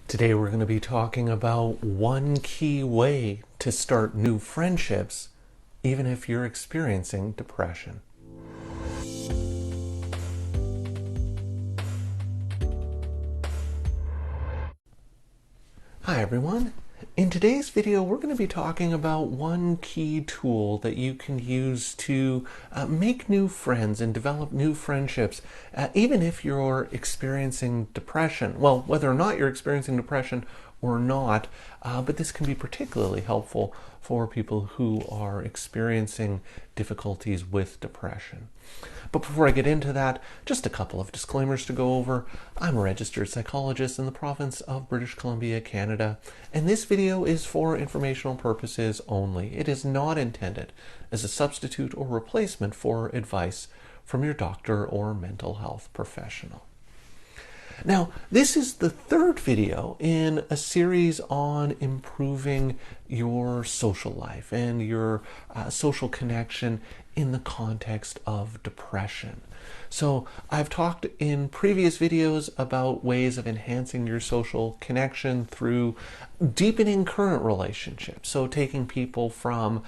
Today we're going to be talking about one key way to start new friendships, even if you're experiencing depression. Hi everyone. In today's video, we're going to be talking about one key tool that you can use to make new friends and develop new friendships, even if you're experiencing depression. Well, whether or not you're experiencing depression or not, but this can be particularly helpful for people who are experiencing difficulties with depression. But before I get into that, just a couple of disclaimers to go over. I'm a registered psychologist in the province of British Columbia, Canada, and this video is for informational purposes only. It is not intended as a substitute or replacement for advice from your doctor or mental health professional. Now, this is the third video in a series on improving your social life and your social connection in the context of depression. So I've talked in previous videos about ways of enhancing your social connection through deepening current relationships. So taking people from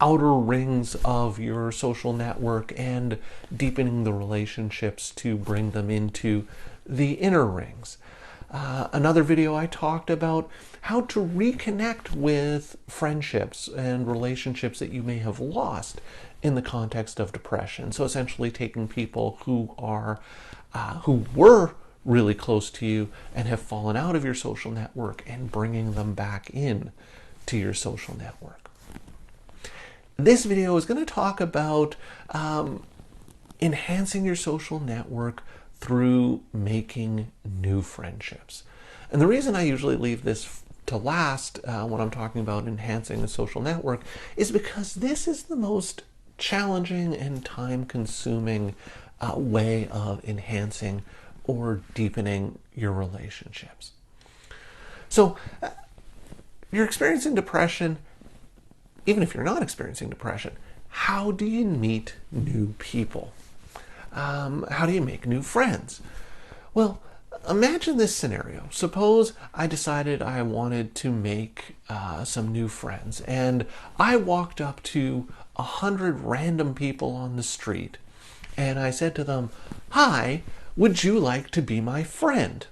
outer rings of your social network and deepening the relationships to bring them into the inner rings. Another video I talked about how to reconnect with friendships and relationships that you may have lost in the context of depression. So essentially taking people who were really close to you and have fallen out of your social network and bringing them back in to your social network. This video is going to talk about enhancing your social network through making new friendships. And the reason I usually leave this to last when I'm talking about enhancing a social network is because this is the most challenging and time-consuming way of enhancing or deepening your relationships. So you're experiencing depression. Even if you're not experiencing depression, how do you meet new people? How do you make new friends? Well, imagine this scenario. Suppose I decided I wanted to make some new friends, and I walked up to 100 random people on the street, and I said to them, "Hi, would you like to be my friend?"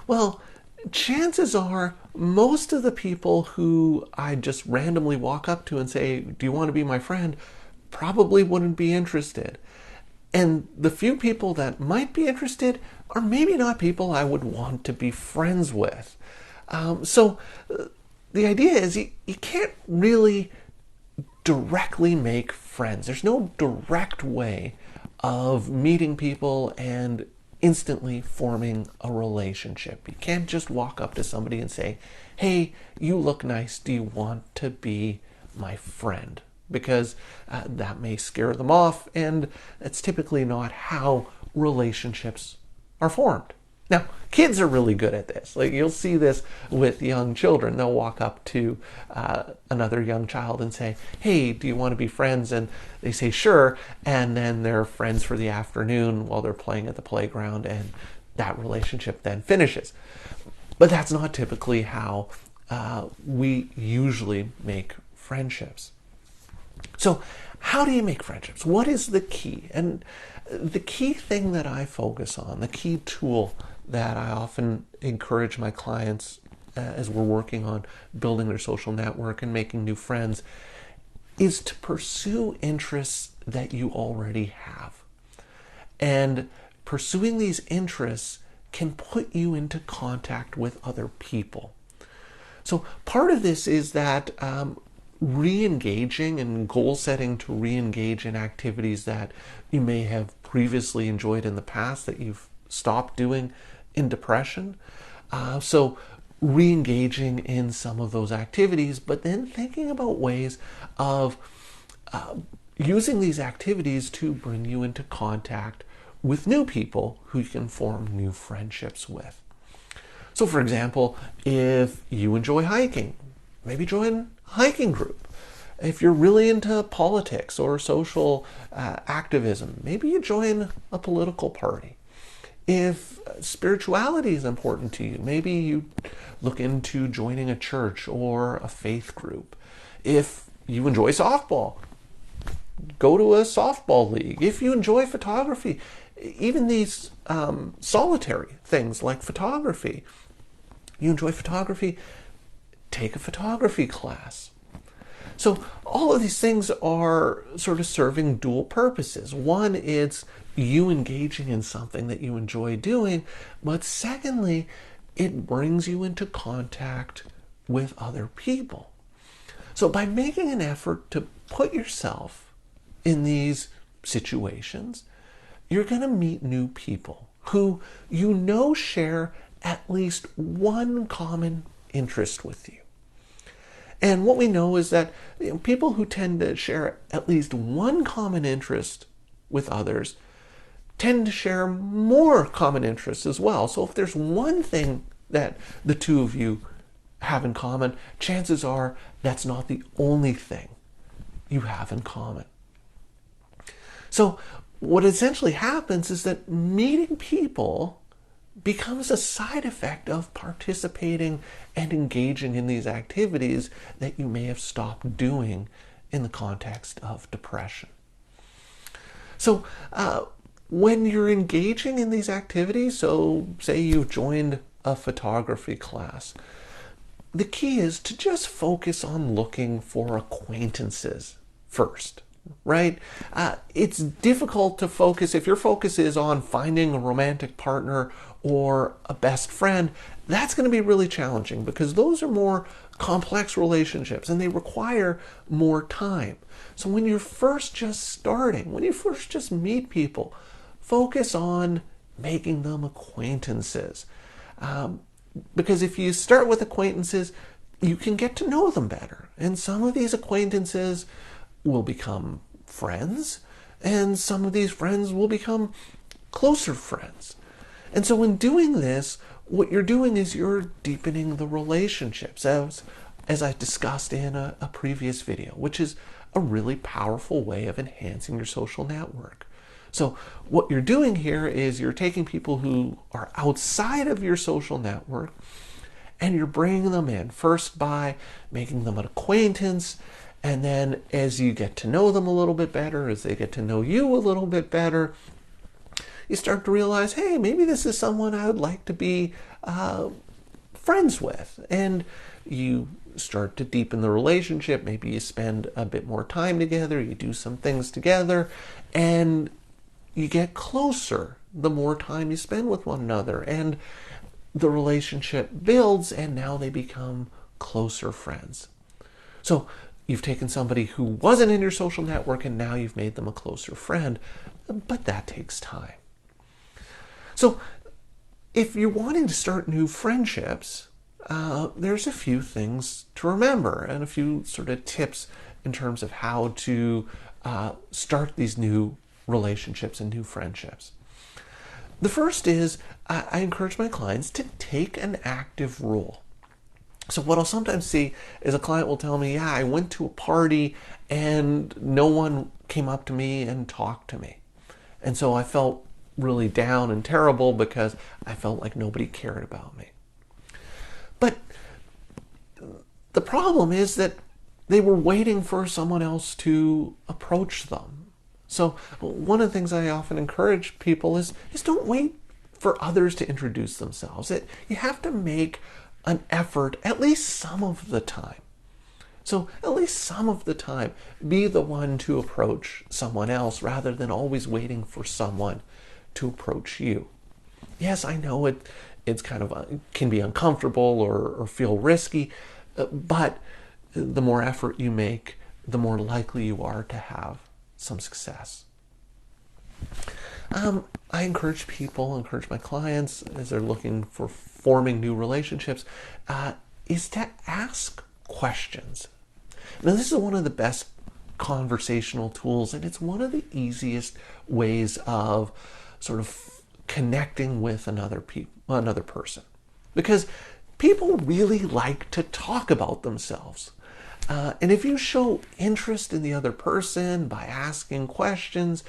Well, chances are most of the people who I just randomly walk up to and say, "Do you want to be my friend?" probably wouldn't be interested. And the few people that might be interested are maybe not people I would want to be friends with. So the idea is you can't really directly make friends. There's no direct way of meeting people and instantly forming a relationship. You can't just walk up to somebody and say, "Hey, you look nice. Do you want to be my friend?" Because that may scare them off, and it's typically not how relationships are formed. Now, kids are really good at this. Like, you'll see this with young children. They'll walk up to another young child and say, "Hey, do you want to be friends?" And they say, "Sure." And then they're friends for the afternoon while they're playing at the playground, and that relationship then finishes. But that's not typically how we usually make friendships. So how do you make friendships? What is the key? And the key thing that I focus on, the key tool that I often encourage my clients as we're working on building their social network and making new friends, is to pursue interests that you already have. And pursuing these interests can put you into contact with other people. So part of this is that re-engaging and goal setting to re-engage in activities that you may have previously enjoyed in the past that you've stopped doing in depression. So re-engaging in some of those activities, but then thinking about ways of using these activities to bring you into contact with new people who you can form new friendships with. So for example, if you enjoy hiking, maybe join a hiking group. If you're really into politics or social activism, maybe you join a political party. If spirituality is important to you, maybe you look into joining a church or a faith group. If you enjoy softball, go to a softball league. If you enjoy photography, even these solitary things like photography, you enjoy photography, take a photography class. So all of these things are sort of serving dual purposes. One, it's you engaging in something that you enjoy doing, but secondly, it brings you into contact with other people. So by making an effort to put yourself in these situations, you're going to meet new people who you know share at least one common interest with you. And what we know is that people who tend to share at least one common interest with others tend to share more common interests as well. So if there's one thing that the two of you have in common, chances are that's not the only thing you have in common. So what essentially happens is that meeting people becomes a side effect of participating and engaging in these activities that you may have stopped doing in the context of depression. So when you're engaging in these activities, so say you've joined a photography class, the key is to just focus on looking for acquaintances first. Right? It's difficult to focus if your focus is on finding a romantic partner or a best friend. That's going to be really challenging because those are more complex relationships and they require more time. So when you're first just starting, when you first just meet people, focus on making them acquaintances. Because if you start with acquaintances, you can get to know them better. And some of these acquaintances will become friends, and some of these friends will become closer friends. And so in doing this, what you're doing is you're deepening the relationships, as I discussed in a previous video, which is a really powerful way of enhancing your social network. So what you're doing here is you're taking people who are outside of your social network and you're bringing them in, first by making them an acquaintance. And then as you get to know them a little bit better, as they get to know you a little bit better, you start to realize, hey, maybe this is someone I would like to be friends with. And you start to deepen the relationship. Maybe you spend a bit more time together, you do some things together, and you get closer the more time you spend with one another. And the relationship builds, and now they become closer friends. So you've taken somebody who wasn't in your social network and now you've made them a closer friend, but that takes time. So if you're wanting to start new friendships, there's a few things to remember and a few sort of tips in terms of how to start these new relationships and new friendships. The first is I encourage my clients to take an active role. So what I'll sometimes see is a client will tell me, yeah, I went to a party and no one came up to me and talked to me. And so I felt really down and terrible because I felt like nobody cared about me. But the problem is that they were waiting for someone else to approach them. So one of the things I often encourage people is don't wait for others to introduce themselves. You have to make an effort at least some of the time. So at least some of the time, be the one to approach someone else rather than always waiting for someone to approach you. Yes, I know it's kind of can be uncomfortable or feel risky, but the more effort you make, the more likely you are to have some success. I encourage my clients as they're looking for forming new relationships, is to ask questions. Now, this is one of the best conversational tools, and it's one of the easiest ways of sort of connecting with another person, because people really like to talk about themselves. And if you show interest in the other person by asking questions,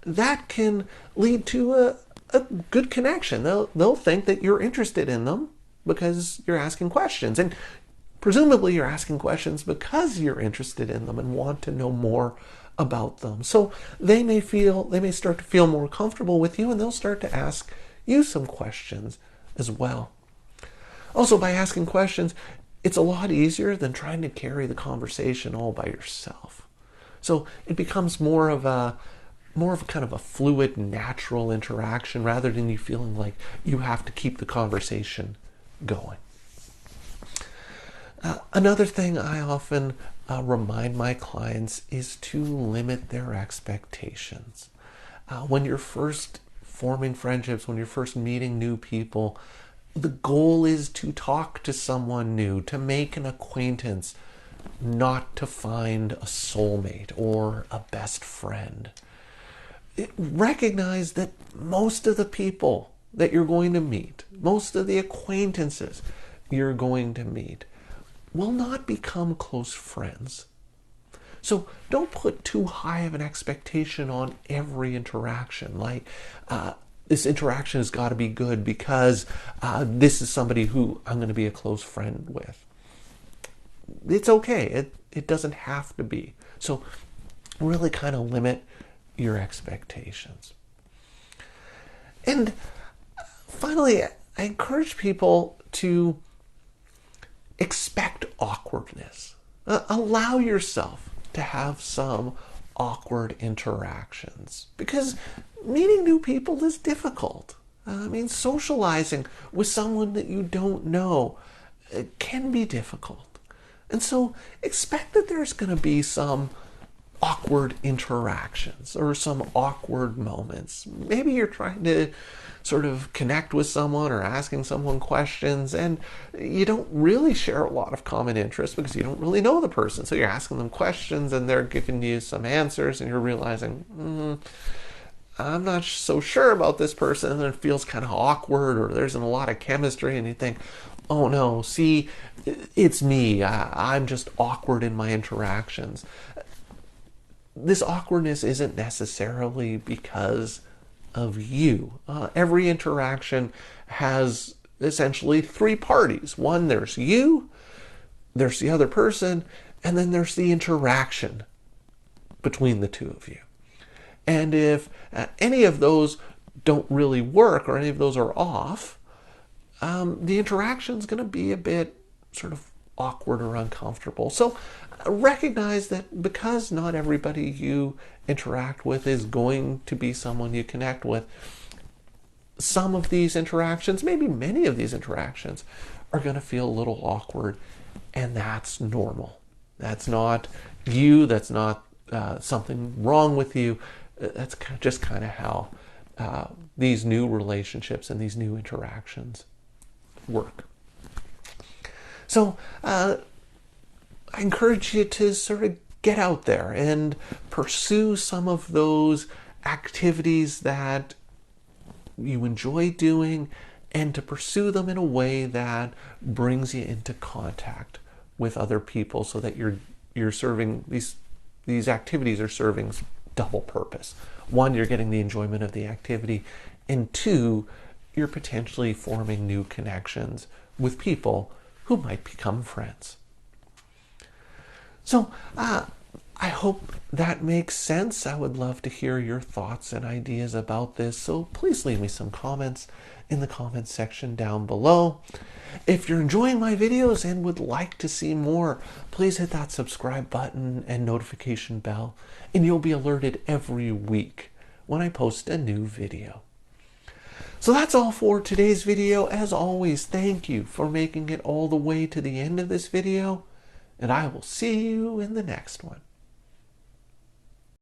that can lead to a good connection. They'll think that you're interested in them because you're asking questions. And presumably you're asking questions because you're interested in them and want to know more about them. So they may start to feel more comfortable with you, and they'll start to ask you some questions as well. Also, by asking questions, it's a lot easier than trying to carry the conversation all by yourself. So it becomes more of a kind of a fluid, natural interaction rather than you feeling like you have to keep the conversation going. Another thing I often remind my clients is to limit their expectations. When you're first forming friendships, when you're first meeting new people, the goal is to talk to someone new, to make an acquaintance, not to find a soulmate or a best friend. Recognize that most of the people that you're going to meet, most of the acquaintances you're going to meet, will not become close friends. So don't put too high of an expectation on every interaction. Like, this interaction has got to be good because this is somebody who I'm going to be a close friend with. It's okay. It doesn't have to be. So really kind of limit your expectations. And finally, I encourage people to expect awkwardness. Allow yourself to have some awkward interactions, because meeting new people is difficult. Socializing with someone that you don't know can be difficult. And so expect that there's going to be some awkward interactions or some awkward moments. Maybe you're trying to sort of connect with someone or asking someone questions, and you don't really share a lot of common interests because you don't really know the person. So you're asking them questions and they're giving you some answers, and you're realizing, I'm not so sure about this person, and it feels kind of awkward, or there isn't a lot of chemistry, and you think, oh no, see, it's me. I'm just awkward in my interactions. This awkwardness isn't necessarily because of you. Every interaction has essentially three parties. One, there's you, there's the other person, and then there's the interaction between the two of you. And if any of those don't really work, or any of those are off, the interaction is going to be a bit sort of awkward or uncomfortable. So recognize that because not everybody you interact with is going to be someone you connect with, some of these interactions, maybe many of these interactions, are going to feel a little awkward, and that's normal. That's not you. That's not something wrong with you. That's just kind of how these new relationships and these new interactions work. So I encourage you to sort of get out there and pursue some of those activities that you enjoy doing, and to pursue them in a way that brings you into contact with other people, so that you're serving these activities are serving double purpose. One, you're getting the enjoyment of the activity, and two, you're potentially forming new connections with people who might become friends. So I hope that makes sense. I would love to hear your thoughts and ideas about this, so please leave me some comments in the comments section down below. If you're enjoying my videos and would like to see more, please hit that subscribe button and notification bell, and you'll be alerted every week when I post a new video. So that's all for today's video. As always, thank you for making it all the way to the end of this video, and I will see you in the next one.